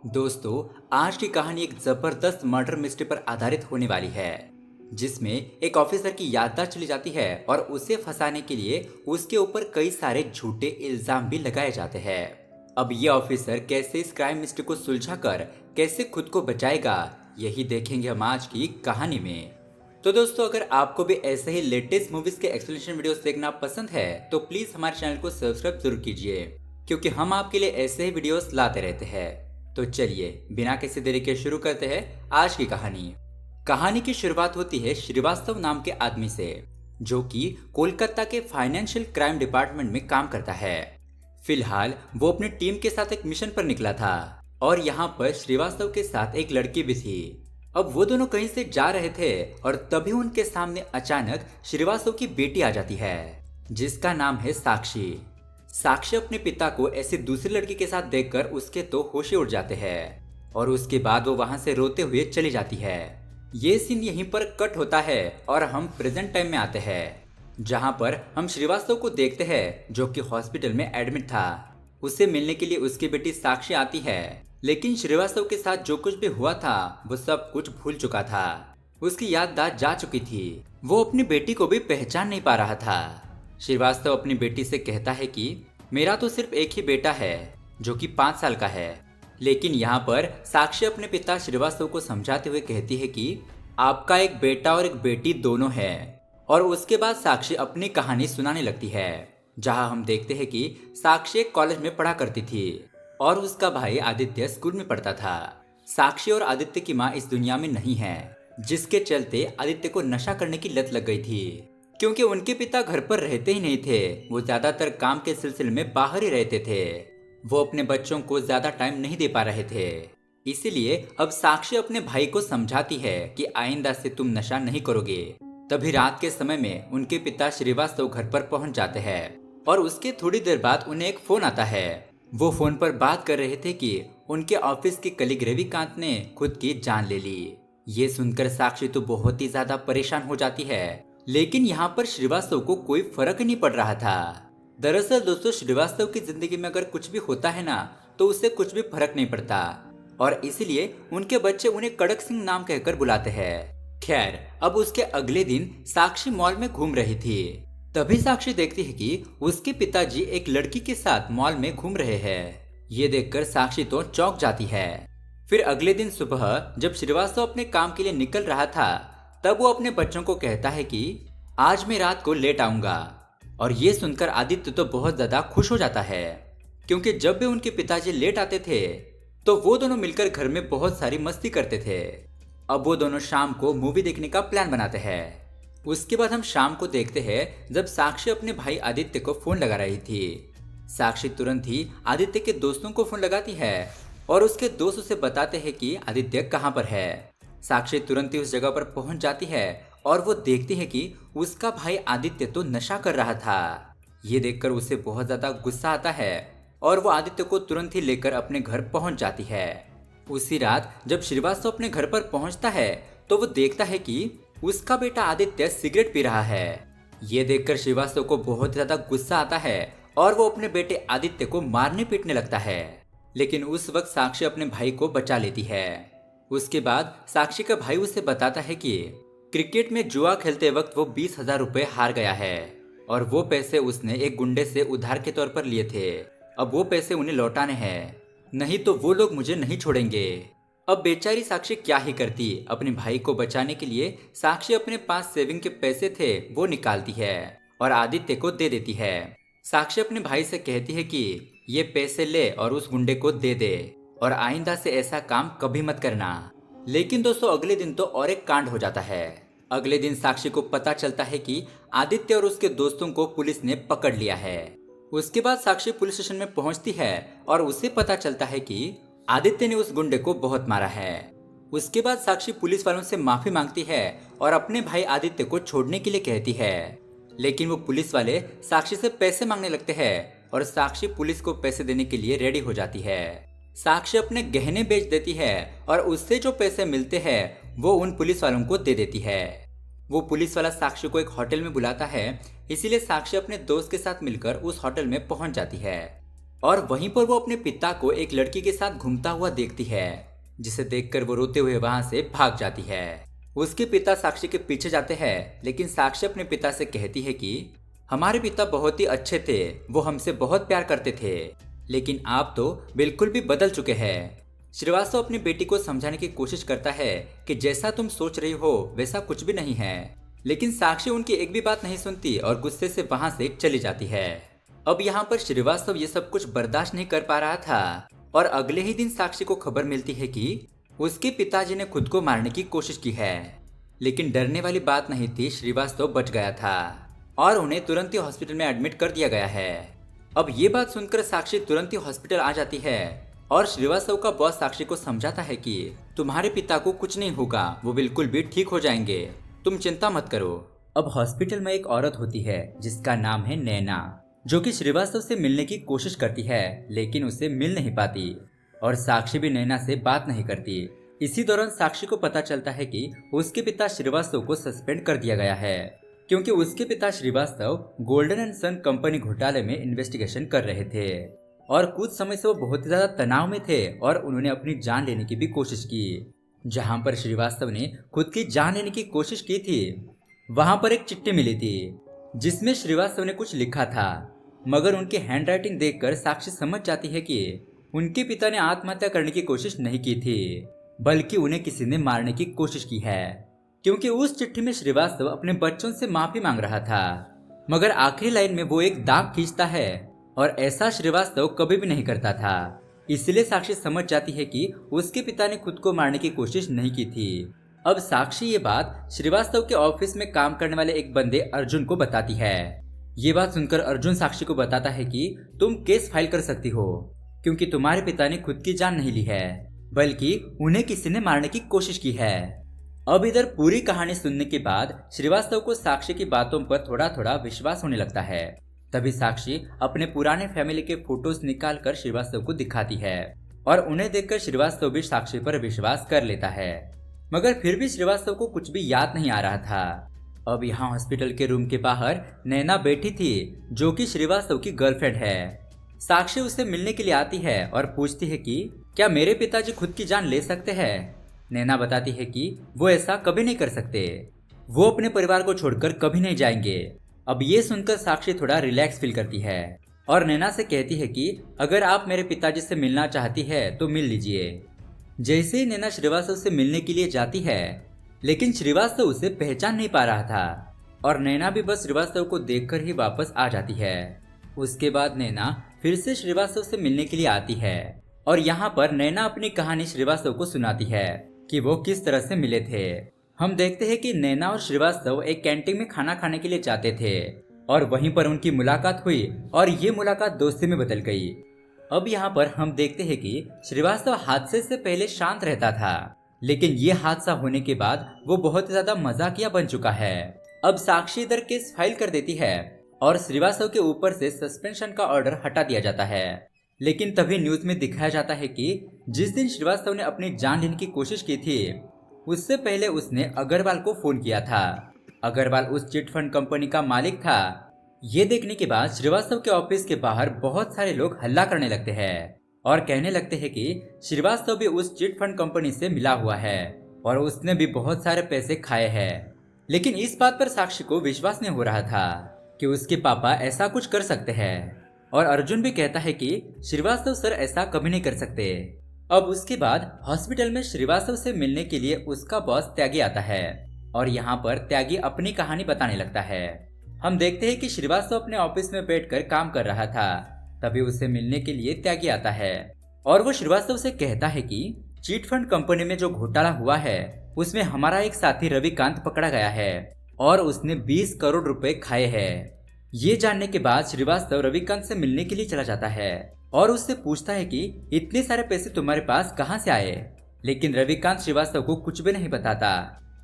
दोस्तों, आज की कहानी एक जबरदस्त मर्डर मिस्ट्री पर आधारित होने वाली है, जिसमें एक ऑफिसर की याददाश्त चली जाती है और उसे फंसाने के लिए उसके ऊपर कई सारे झूठे इल्जाम भी लगाए जाते हैं। अब ये ऑफिसर कैसे इस क्राइम मिस्ट्री को सुलझाकर कैसे खुद को बचाएगा, यही देखेंगे हम आज की कहानी में। तो दोस्तों, अगर आपको भी ऐसे ही लेटेस्ट मूवीज के एक्सप्लेनेशन वीडियोस देखना पसंद है तो प्लीज हमारे चैनल को सब्सक्राइब जरूर कीजिए, क्योंकि हम आपके लिए ऐसे ही वीडियोस लाते रहते हैं। तो चलिए बिना किसी देरी के शुरू करते हैं आज की कहानी। कहानी की शुरुआत होती है श्रीवास्तव नाम के आदमी से, जो कि कोलकाता के फाइनेंशियल क्राइम डिपार्टमेंट में काम करता है। फिलहाल वो अपनी टीम के साथ एक मिशन पर निकला था और यहाँ पर श्रीवास्तव के साथ एक लड़की भी थी। अब वो दोनों कहीं से जा रहे थे और तभी उनके सामने अचानक श्रीवास्तव की बेटी आ जाती है, जिसका नाम है साक्षी। साक्षी अपने पिता को ऐसी दूसरी लड़की के साथ देखकर उसके तो होश ही उड़ जाते हैं और उसके बाद वो वहां से रोते हुए चली जाती है। ये सीन यहीं पर कट होता है और हम प्रेजेंट टाइम में आते हैं, जहां पर हम श्रीवास्तव को देखते हैं, जो कि हॉस्पिटल में एडमिट था। उसे मिलने के लिए उसकी बेटी साक्षी आती है, लेकिन श्रीवास्तव के साथ जो कुछ भी हुआ था वो सब कुछ भूल चुका था। उसकी याददाश्त जा चुकी थी, वो अपनी बेटी को भी पहचान नहीं पा रहा था। श्रीवास्तव अपनी बेटी से कहता है कि मेरा तो सिर्फ एक ही बेटा है, जो कि 5 साल का है। लेकिन यहाँ पर साक्षी अपने पिता श्रीवास्तव को समझाते हुए कहती है कि आपका एक बेटा और एक बेटी दोनों है। और उसके बाद साक्षी अपनी कहानी सुनाने लगती है, जहाँ हम देखते हैं कि साक्षी एक कॉलेज में पढ़ा करती थी और उसका भाई आदित्य स्कूल में पढ़ता था। साक्षी और आदित्य की माँ इस दुनिया में नहीं है, जिसके चलते आदित्य को नशा करने की लत लग गई थी, क्योंकि उनके पिता घर पर रहते ही नहीं थे। वो ज्यादातर काम के सिलसिले में बाहर ही रहते थे। वो अपने बच्चों को ज्यादा टाइम नहीं दे पा रहे थे। इसीलिए अब साक्षी अपने भाई को समझाती है कि आइंदा से तुम नशा नहीं करोगे। तभी रात के समय में उनके पिता श्रीवास्तव घर पर पहुंच जाते हैं और उसके थोड़ी देर बाद उन्हें एक फोन आता है। वो फोन पर बात कर रहे थे कि उनके ऑफिस के कलीग रविकांत ने खुद की जान ले ली। ये सुनकर साक्षी तो बहुत ही ज्यादा परेशान हो जाती है, लेकिन यहाँ पर श्रीवास्तव को कोई फर्क नहीं पड़ रहा था। दरअसल दोस्तों, श्रीवास्तव की जिंदगी में अगर कुछ भी होता है ना, तो उससे कुछ भी फर्क नहीं पड़ता और इसीलिए उनके बच्चे उन्हें कड़क सिंह नाम कहकर बुलाते हैं। खैर, अब उसके अगले दिन साक्षी मॉल में घूम रही थी। तभी साक्षी देखती है कि उसके पिताजी एक लड़की के साथ मॉल में घूम रहे हैं। ये देखकर साक्षी तो चौंक जाती है। फिर अगले दिन सुबह जब श्रीवास्तव अपने काम के लिए निकल रहा था, तब वो अपने बच्चों को कहता है कि आज मैं रात को लेट आऊंगा। और ये सुनकर आदित्य तो बहुत ज्यादा खुश हो जाता है, क्योंकि जब भी उनके पिताजी लेट आते थे तो वो दोनों मिलकर घर में बहुत सारी मस्ती करते थे। अब वो दोनों शाम को मूवी देखने का प्लान बनाते हैं। उसके बाद हम शाम को देखते हैं जब साक्षी अपने भाई आदित्य को फोन लगा रही थी। साक्षी तुरंत ही आदित्य के दोस्तों को फोन लगाती है और उसके दोस्त उसे बताते हैं कि आदित्य कहाँ पर है। साक्षी तुरंत ही उस जगह पर पहुंच जाती है और वो देखती है कि उसका भाई आदित्य तो नशा कर रहा था। ये देखकर उसे बहुत ज्यादा गुस्सा आता है और वो आदित्य को तुरंत ही लेकर अपने घर पहुंच जाती है। उसी रात जब श्रीवास्तव अपने घर पर पहुंचता है तो वो देखता है कि उसका बेटा आदित्य सिगरेट पी रहा है। ये देखकर श्रीवास्तव को बहुत ज्यादा गुस्सा आता है और वो अपने बेटे आदित्य को मारने पीटने लगता है। लेकिन उस वक्त साक्षी अपने भाई को बचा लेती है। उसके बाद साक्षी का भाई उसे बताता है कि क्रिकेट में जुआ खेलते वक्त वो 20,000 रुपए हार गया है और वो पैसे उसने एक गुंडे से उधार के तौर पर लिए थे। अब वो पैसे उन्हें लौटाने हैं, नहीं तो वो लोग मुझे नहीं छोड़ेंगे। अब बेचारी साक्षी क्या ही करती। अपने भाई को बचाने के लिए साक्षी अपने पास सेविंग के पैसे थे वो निकालती है और आदित्य को दे देती है। साक्षी अपने भाई से कहती है कि ये पैसे ले और उस गुंडे को दे दे और आइंदा से ऐसा काम कभी मत करना। लेकिन दोस्तों, अगले दिन तो और एक कांड हो जाता है। अगले दिन साक्षी को पता चलता है कि आदित्य और उसके दोस्तों को पुलिस ने पकड़ लिया है। उसके बाद साक्षी पुलिस स्टेशन में पहुंचती है और उसे पता चलता है कि आदित्य ने उस गुंडे को बहुत मारा है। उसके बाद साक्षी पुलिस वालों से माफी मांगती है और अपने भाई आदित्य को छोड़ने के लिए कहती है। लेकिन वो पुलिस वाले साक्षी से पैसे मांगने लगते हैं और साक्षी पुलिस को पैसे देने के लिए रेडी हो जाती है। साक्षी अपने गहने बेच देती है और उससे जो पैसे मिलते हैं वो उन पुलिस वालों को दे देती है। वो पुलिस वाला साक्षी को एक होटल में बुलाता है, इसीलिए साक्षी अपने दोस्त के साथ मिलकर उस होटल में पहुंच जाती है। और वहीं पर वो अपने पिता को एक लड़की के साथ घूमता हुआ देखती है, जिसे देखकर वो रोते हुए वहां से भाग जाती है। उसके पिता साक्षी के पीछे जाते हैं, लेकिन साक्षी अपने पिता से कहती है कि हमारे पिता बहुत ही अच्छे थे, वो हमसे बहुत प्यार करते थे, लेकिन आप तो बिल्कुल भी बदल चुके हैं। श्रीवास्तव अपनी बेटी को समझाने की कोशिश करता है कि जैसा तुम सोच रही हो वैसा कुछ भी नहीं है, लेकिन साक्षी उनकी एक भी बात नहीं सुनती और गुस्से से वहां से चली जाती है। अब यहाँ पर श्रीवास्तव ये सब कुछ बर्दाश्त नहीं कर पा रहा था और अगले ही दिन साक्षी को खबर मिलती है कि उसके पिताजी ने खुद को मारने की कोशिश की है, लेकिन डरने वाली बात नहीं थी, श्रीवास्तव बच गया था और उन्हें तुरंत ही हॉस्पिटल में एडमिट कर दिया गया है। अब ये बात सुनकर साक्षी तुरंत ही हॉस्पिटल आ जाती है और श्रीवास्तव का बॉस साक्षी को समझाता है कि तुम्हारे पिता को कुछ नहीं होगा, वो बिल्कुल भी ठीक हो जाएंगे, तुम चिंता मत करो। अब हॉस्पिटल में एक औरत होती है जिसका नाम है नैना, जो कि श्रीवास्तव से मिलने की कोशिश करती है लेकिन उसे मिल नहीं पाती और साक्षी भी नैना से बात नहीं करती। इसी दौरान साक्षी को पता चलता है कि उसके पिता श्रीवास्तव को सस्पेंड कर दिया गया है, क्योंकि उसके पिता Srivastava golden and son company घोटाले में इन्वेस्टिगेशन कर रहे थे और कुछ समय से वो बहुत ही ज्यादा तनाव में थे और उन्होंने अपनी जान लेने की भी कोशिश की। जहां पर श्रीवास्तव ने खुद की जान लेने की कोशिश की थी, वहां पर एक चिट्ठी मिली थी जिसमें श्रीवास्तव ने कुछ लिखा था, मगर उनकी हैंडराइटिंग देखकर साक्षी समझ जाती है कि उनके पिता ने आत्महत्या करने की कोशिश नहीं की थी, बल्कि उन्हें किसी ने मारने की कोशिश की है, क्योंकि उस चिट्ठी में श्रीवास्तव अपने बच्चों से माफी मांग रहा था, मगर आखिरी लाइन में वो एक दाग खींचता है और ऐसा श्रीवास्तव कभी भी नहीं करता था। इसलिए साक्षी समझ जाती है कि उसके पिता ने खुद को मारने की कोशिश नहीं की थी। अब साक्षी ये बात श्रीवास्तव के ऑफिस में काम करने वाले एक बंदे अर्जुन को बताती है। ये बात सुनकर अर्जुन साक्षी को बताता है कि तुम केस फाइल कर सकती हो, क्योंकि तुम्हारे पिता ने खुद की जान नहीं ली है, बल्कि उन्हें किसी ने मारने की कोशिश की है। अब इधर पूरी कहानी सुनने के बाद श्रीवास्तव को साक्षी की बातों पर थोड़ा थोड़ा विश्वास होने लगता है। तभी साक्षी अपने पुराने फैमिली के फोटोज निकाल कर श्रीवास्तव को दिखाती है और उन्हें देखकर श्रीवास्तव भी साक्षी पर विश्वास कर लेता है, मगर फिर भी श्रीवास्तव को कुछ भी याद नहीं आ रहा था। अब यहाँ हॉस्पिटल के रूम के बाहर नैना बैठी थी, जो कि श्रीवास्तव की गर्लफ्रेंड है। साक्षी उसे मिलने के लिए आती है और पूछती है कि क्या मेरे पिताजी खुद की जान ले सकते हैं। नैना बताती है कि वो ऐसा कभी नहीं कर सकते, वो अपने परिवार को छोड़कर कभी नहीं जाएंगे। अब ये सुनकर साक्षी थोड़ा रिलैक्स फील करती है और नैना से कहती है कि अगर आप मेरे पिताजी से मिलना चाहती है तो मिल लीजिए। जैसे ही नैना श्रीवास्तव से मिलने के लिए जाती है, लेकिन श्रीवास्तव उसे पहचान नहीं पा रहा था और नैना भी बस श्रीवास्तव को देखकर ही वापस आ जाती है। उसके बाद नैना फिर से श्रीवास्तव से मिलने के लिए आती है और यहाँ पर नैना अपनी कहानी श्रीवास्तव को सुनाती है कि वो किस तरह से मिले थे। हम देखते हैं कि नैना और श्रीवास्तव एक कैंटीन में खाना खाने के लिए जाते थे और वहीं पर उनकी मुलाकात हुई और ये मुलाकात दोस्ती में बदल गई। अब यहाँ पर हम देखते हैं कि श्रीवास्तव हादसे से पहले शांत रहता था, लेकिन ये हादसा होने के बाद वो बहुत ज्यादा मजाकिया बन चुका है। अब साक्षी इधर केस फाइल कर देती है और श्रीवास्तव के ऊपर से सस्पेंशन का ऑर्डर हटा दिया जाता है। लेकिन तभी न्यूज में दिखाया जाता है कि जिस दिन श्रीवास्तव ने अपनी जान लेने की कोशिश की थी, उससे पहले उसने अग्रवाल को फोन किया था। अग्रवाल उस चिट फंड कंपनी का मालिक था। ये देखने के बाद श्रीवास्तव के ऑफिस के बाहर बहुत सारे लोग हल्ला करने लगते हैं और कहने लगते हैं कि श्रीवास्तव भी उस चिट फंड कंपनी से मिला हुआ है और उसने भी बहुत सारे पैसे खाए हैं। लेकिन इस बात पर साक्षी को विश्वास नहीं हो रहा था कि उसके पापा ऐसा कुछ कर सकते हैं और अर्जुन भी कहता है कि श्रीवास्तव सर ऐसा कभी नहीं कर सकते। अब उसके बाद हॉस्पिटल में श्रीवास्तव से मिलने के लिए उसका बॉस त्यागी आता है और यहाँ पर त्यागी अपनी कहानी बताने लगता है। हम देखते हैं कि श्रीवास्तव अपने ऑफिस में बैठकर काम कर रहा था, तभी उसे मिलने के लिए त्यागी आता है और वो श्रीवास्तव से कहता है कि चीट फंड कंपनी में जो घोटाला हुआ है उसमें हमारा एक साथी रविकांत पकड़ा गया है और उसने 20 करोड़ रुपए खाए हैं। ये जानने के बाद श्रीवास्तव रविकांत से मिलने के लिए चला जाता है और उससे पूछता है कि इतने सारे पैसे तुम्हारे पास कहां से आए। लेकिन रविकांत श्रीवास्तव को कुछ भी नहीं बताता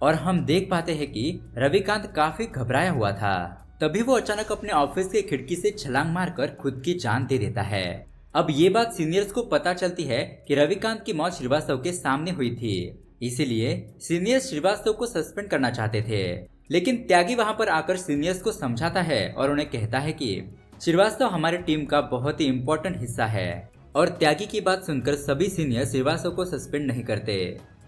और हम देख पाते हैं कि रविकांत काफी घबराया हुआ था। तभी वो अचानक अपने ऑफिस के खिड़की से छलांग मारकर खुद की जान दे देता है। अब ये बात सीनियर्स को पता चलती है कि रविकांत की मौत श्रीवास्तव के सामने हुई थी, इसीलिए सीनियर्स श्रीवास्तव को सस्पेंड करना चाहते थे। लेकिन त्यागी वहां पर आकर सीनियर्स को समझाता है और उन्हें कहता है कि श्रीवास्तव हमारी टीम का बहुत ही इम्पोर्टेंट हिस्सा है। और त्यागी की बात सुनकर सभी सीनियर श्रीवास्तव को सस्पेंड नहीं करते।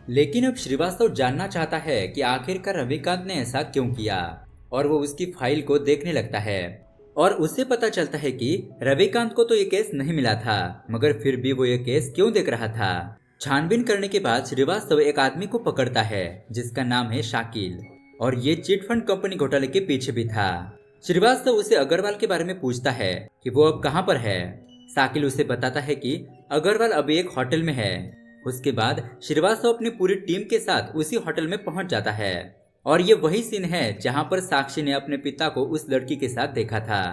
लेकिन अब श्रीवास्तव जानना चाहता है कि आखिरकार रविकांत ने ऐसा क्यों किया, और वो उसकी फाइल को देखने लगता है। और उसे पता चलता है कि रविकांत को तो ये केस नहीं मिला था, मगर फिर भी वो ये केस क्यों देख रहा था। छानबीन करने के बाद श्रीवास्तव एक आदमी को पकड़ता है जिसका नाम है शाकिल, और ये चिट फंड कंपनी घोटाले के पीछे भी था। श्रीवास्तव उसे अग्रवाल के बारे में पूछता है कि वो अब कहाँ पर है। शाकिल उसे बताता है कि अग्रवाल अभी एक होटल में है। उसके बाद श्रीवास्तव अपनी पूरी टीम के साथ उसी होटल में पहुंच जाता है, और ये वही सीन है जहां पर साक्षी ने अपने पिता को उस लड़की के साथ देखा था।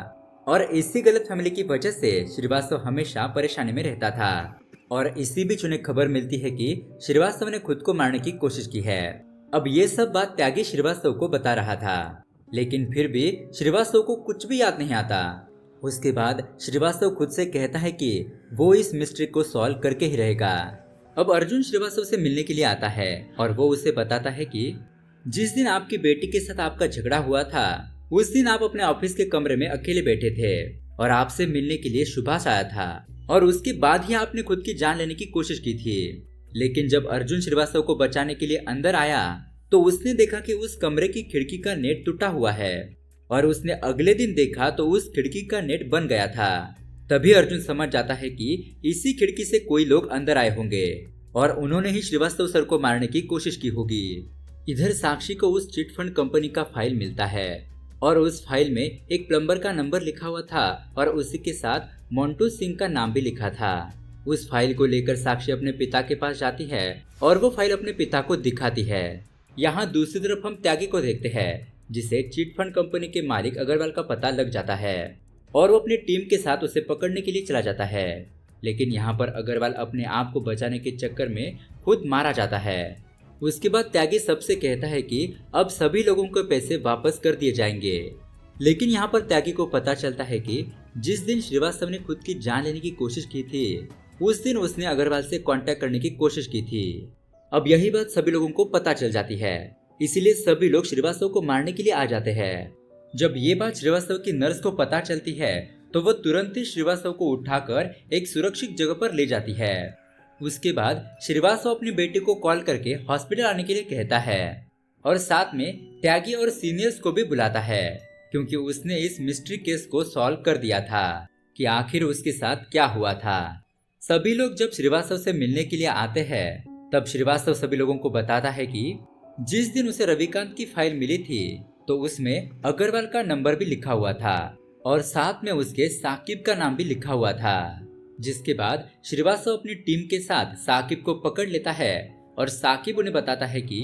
और इसी गलतफहमी की वजह से श्रीवास्तव हमेशा परेशानी में रहता था। और इसी बीच उन्हें खबर मिलती है कि श्रीवास्तव ने खुद को मारने की कोशिश की है। अब ये सब बात त्यागी श्रीवास्तव को बता रहा था, लेकिन फिर भी श्रीवास्तव को कुछ भी याद नहीं आता। उसके बाद श्रीवास्तव खुद से कहता है कि वो इस मिस्ट्री को सॉल्व करके ही रहेगा। अब अर्जुन श्रीवास्तव से मिलने के लिए आता है, और वो उसे बताता है कि जिस दिन आपकी बेटी के साथ आपका झगड़ा हुआ था, उस दिन आप अपने ऑफिस के कमरे में अकेले बैठे थे और आपसे मिलने के लिए सुभाष आया था, और उसके बाद ही आपने खुद की जान लेने की कोशिश की थी। लेकिन जब अर्जुन श्रीवास्तव को बचाने के लिए अंदर आया तो उसने देखा कि उस कमरे की खिड़की का नेट टूटा हुआ है, और उसने अगले दिन देखा तो उस खिड़की का नेट बन गया था। तभी अर्जुन समझ जाता है कि इसी खिड़की से कोई लोग अंदर आए होंगे, और उन्होंने ही श्रीवास्तव सर को मारने की कोशिश की होगी। इधर साक्षी को उस चिट फंड कंपनी का फाइल मिलता है, और उस फाइल में एक प्लम्बर का नंबर लिखा हुआ था, और उसी के साथ मोंटू सिंह का नाम भी लिखा था। उस फाइल को लेकर साक्षी अपने पिता के पास जाती है, और वो फाइल अपने पिता को दिखाती है। यहाँ दूसरी तरफ हम त्यागी को देखते हैं, जिसे चिट फंड कंपनी के मालिक अग्रवाल का पता लग जाता है, और वो अपनी टीम के साथ उसे पकड़ने के लिए चला जाता है। लेकिन यहाँ पर अग्रवाल अपने आप को बचाने के चक्कर में खुद मारा जाता है। उसके बाद त्यागी सबसे कहता है कि अब सभी लोगों को पैसे वापस कर दिए जाएंगे। लेकिन यहाँ पर त्यागी को पता चलता है कि जिस दिन श्रीवास्तव ने खुद की जान लेने की कोशिश की थी, उस दिन उसने अग्रवाल से कांटेक्ट करने की कोशिश की थी। अब यही बात सभी लोगों को पता चल जाती है, इसीलिए सभी लोग श्रीवास्तव को मारने के लिए आ जाते हैं। जब ये बात श्रीवास्तव की नर्स को पता चलती है तो वह तुरंत ही श्रीवास्तव को उठाकर एक सुरक्षित जगह पर ले जाती है। उसके बाद श्रीवास्तव अपनी बेटी को कॉल करके हॉस्पिटल आने के लिए कहता है, और साथ में त्यागी और सीनियर्स को भी बुलाता है, क्योंकि उसने इस मिस्ट्री केस को सॉल्व कर दिया था कि आखिर उसके साथ क्या हुआ था। सभी लोग जब श्रीवास्तव से मिलने के लिए आते हैं, तब श्रीवास्तव सभी लोगों को बताता है कि जिस दिन उसे रविकांत की फाइल मिली थी तो उसमें अग्रवाल का नंबर भी लिखा हुआ था, और साथ में उसके साकिब का नाम भी लिखा हुआ था। जिसके बाद श्रीवास्तव अपनी टीम के साथ साकिब को पकड़ लेता है, और साकिब उन्हें बताता है कि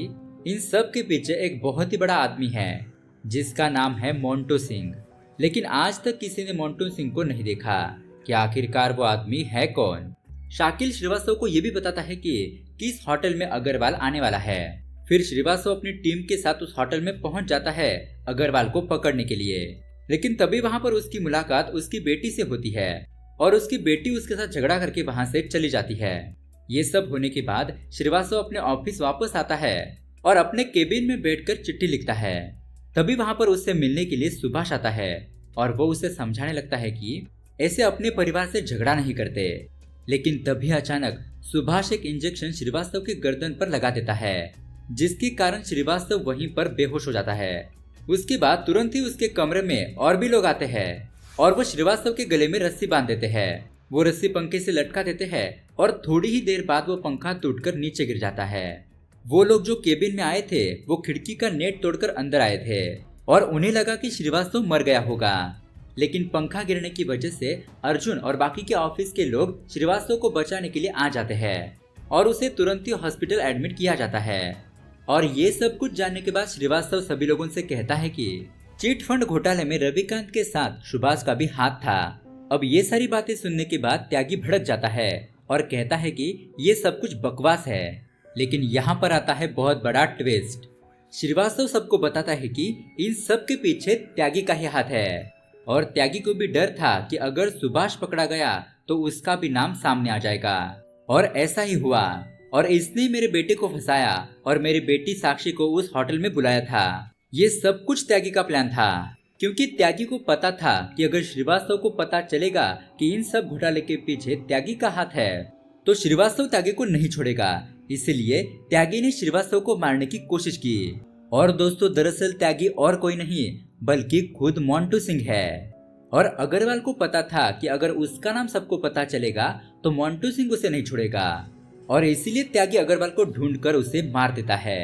इन सब के पीछे एक बहुत ही बड़ा आदमी है जिसका नाम है मोंटू सिंह। लेकिन आज तक किसी ने मोंटू सिंह को नहीं देखा कि आखिरकार वो आदमी है कौन। शाकिल श्रीवास्तव को ये भी बताता है कि किस होटल में अग्रवाल आने वाला है। फिर श्रीवास्तव अपनी टीम के साथ उस होटल में पहुंच जाता है अग्रवाल को पकड़ने के लिए। लेकिन तभी वहां पर उसकी मुलाकात उसकी बेटी से होती है, और उसकी बेटी उसके साथ झगड़ा करके वहां से चली जाती है। ये सब होने के बाद श्रीवास्तव अपने ऑफिस वापस आता है और अपने केबिन में बैठकर चिट्ठी लिखता है। तभी वहां पर उससे मिलने के लिए सुभाष आता है, और वो उसे समझाने लगता है कि ऐसे अपने परिवार से झगड़ा नहीं करते। लेकिन तभी अचानक सुभाष एक इंजेक्शन श्रीवास्तव की गर्दन पर लगा देता है, जिसके कारण श्रीवास्तव वहीं पर बेहोश हो जाता है। उसके बाद तुरंत ही उसके कमरे में और भी लोग आते हैं, और वो श्रीवास्तव के गले में रस्सी बांध देते हैं। वो रस्सी पंखे से लटका देते हैं, और थोड़ी ही देर बाद वो पंखा टूटकर नीचे गिर जाता है। वो लोग जो केबिन में आए थे वो खिड़की का नेट तोड़कर अंदर आए थे, और उन्हें लगा कि श्रीवास्तव मर गया होगा। लेकिन पंखा गिरने की वजह से अर्जुन और बाकी के ऑफिस के लोग श्रीवास्तव को बचाने के लिए आ जाते हैं, और उसे तुरंत ही हॉस्पिटल एडमिट किया जाता है। और ये सब कुछ जानने के बाद श्रीवास्तव सभी लोगों से कहता है कि चिट फंड घोटाले में रविकांत के साथ सुभाष का भी हाथ था। अब ये सारी बातें सुनने के बाद त्यागी भड़क जाता है और कहता है कि ये सब कुछ बकवास है। लेकिन यहाँ पर आता है बहुत बड़ा ट्विस्ट। श्रीवास्तव सबको बताता है कि इन सब के पीछे त्यागी का ही हाथ है, और त्यागी को भी डर था कि अगर सुभाष पकड़ा गया तो उसका भी नाम सामने आ जाएगा। और ऐसा ही हुआ, और इसने मेरे बेटे को फंसाया और मेरी बेटी साक्षी को उस होटल में बुलाया था। ये सब कुछ त्यागी का प्लान था। क्योंकि त्यागी को पता था कि अगर श्रीवास्तव को पता चलेगा कि इन सब घोटाले के पीछे त्यागी का हाथ है तो श्रीवास्तव त्यागी को नहीं छोड़ेगा। इसलिए त्यागी ने श्रीवास्तव को मारने की कोशिश की। और दोस्तों, दरअसल त्यागी और कोई नहीं बल्कि खुद मोंटू सिंह है। और अग्रवाल को पता था कि अगर उसका नाम सबको पता चलेगा तो मोंटू सिंह उसे नहीं छोड़ेगा और इसीलिए त्यागी अग्रवाल को ढूंढकर उसे मार देता है।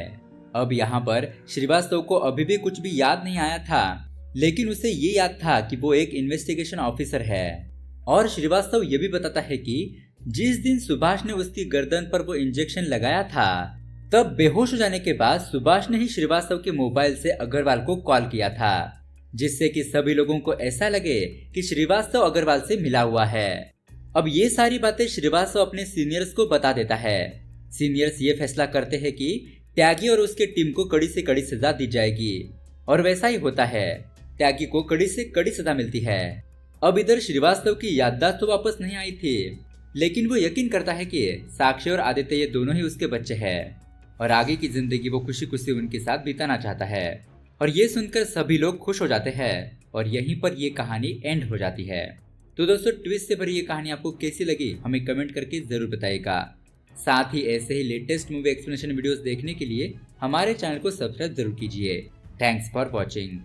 अब यहाँ पर श्रीवास्तव को अभी भी कुछ भी याद नहीं आया था, लेकिन उसे ये याद था कि वो एक इन्वेस्टिगेशन ऑफिसर है। और श्रीवास्तव ये भी बताता है कि जिस दिन सुभाष ने उसकी गर्दन पर वो इंजेक्शन लगाया था तब बेहोश हो जाने के बाद सुभाष ने ही श्रीवास्तव के मोबाइल से अग्रवाल को कॉल किया था, जिससे कि सभी लोगों को ऐसा लगे कि श्रीवास्तव अग्रवाल से मिला हुआ है। अब ये सारी बातें श्रीवास्तव अपने सीनियर्स को बता देता है। सीनियर्स ये फैसला करते हैं कि त्यागी और उसके टीम को कड़ी से कड़ी सजा दी जाएगी और वैसा ही होता है। त्यागी को कड़ी से कड़ी सजा मिलती है। अब इधर श्रीवास्तव की याददाश्त तो वापस नहीं आई थी, लेकिन वो यकीन करता है कि साक्षी और आदित्य ये दोनों ही उसके बच्चे हैं और आगे की जिंदगी वो खुशी खुशी उनके साथ बिताना चाहता है। और ये सुनकर सभी लोग खुश हो जाते हैं और यहीं पर ये कहानी एंड हो जाती है। तो दोस्तों, ट्विस्ट से भरी ये कहानी आपको कैसी लगी हमें कमेंट करके जरूर बताइएगा। साथ ही ऐसे ही लेटेस्ट मूवी एक्सप्लेनेशन वीडियोस देखने के लिए हमारे चैनल को सब्सक्राइब जरूर कीजिए। Thanks for watching.